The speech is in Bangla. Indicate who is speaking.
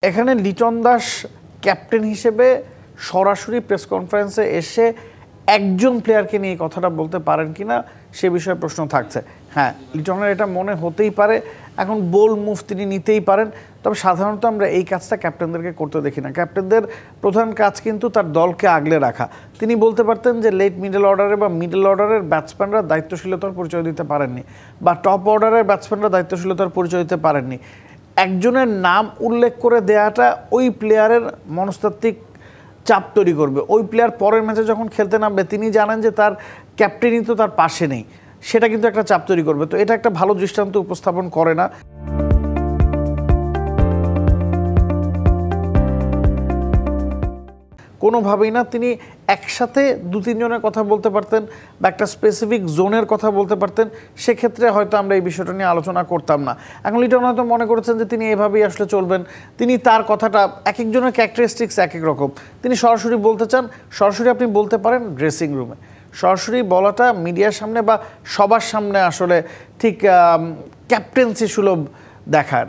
Speaker 1: এখানে লিটন দাস ক্যাপ্টেন হিসেবে সরাসরি প্রেস কনফারেন্সে এসে একজন প্লেয়ারকে নিয়ে কথাটা বলতে পারেন কিনা সে বিষয়ে প্রশ্ন থাকছে। হ্যাঁ, লিটনের এটা মনে হতেই পারে, এখন বোল্ড মুভ তিনি নিতেই পারেন, তবে সাধারণত আমরা এই কাজটা ক্যাপ্টেনদেরকে করতে দেখি না। ক্যাপ্টেনদের প্রধান কাজ কিন্তু তার দলকে আগলে রাখা। তিনি বলতে পারতেন যে লেট মিডল অর্ডারে বা মিডল অর্ডারের ব্যাটসম্যানরা দায়িত্বশীলতার পরিচয় দিতে পারেননি, বা টপ অর্ডারের ব্যাটসম্যানরা দায়িত্বশীলতার পরিচয় দিতে পারেননি। একজনের নাম উল্লেখ করে দেওয়াটা ওই প্লেয়ারের মনস্তাত্ত্বিক চাপ তৈরি করবে। ওই প্লেয়ার পরের ম্যাচে যখন খেলতে নামবে তিনি জানেন যে তার ক্যাপ্টেনই তো তার পাশে নেই, সেটা কিন্তু একটা চাপ তৈরি করবে। তো এটা একটা ভালো দৃষ্টান্ত উপস্থাপন করে না। কোনোভাবেই না তিনি একসাথে দু তিনজনের কথা বলতে পারতেন বা একটা স্পেসিফিক জোনের কথা বলতে পারতেন, সেক্ষেত্রে হয়তো আমরা এই বিষয়টা নিয়ে আলোচনা করতাম না। এখন লিটন হয়তো মনে করেছেন যে তিনি এভাবেই আসলে চলবেন, তিনি তার কথাটা এক একজনের ক্যারেক্টারিস্টিক্স এক এক রকম, তিনি সরাসরি বলতে চান। সরাসরি আপনি বলতে পারেন ড্রেসিং রুমে, সরাসরি বলাটা মিডিয়ার সামনে বা সবার সামনে আসলে ঠিক ক্যাপ্টেন্সি সুলভ দেখায় না।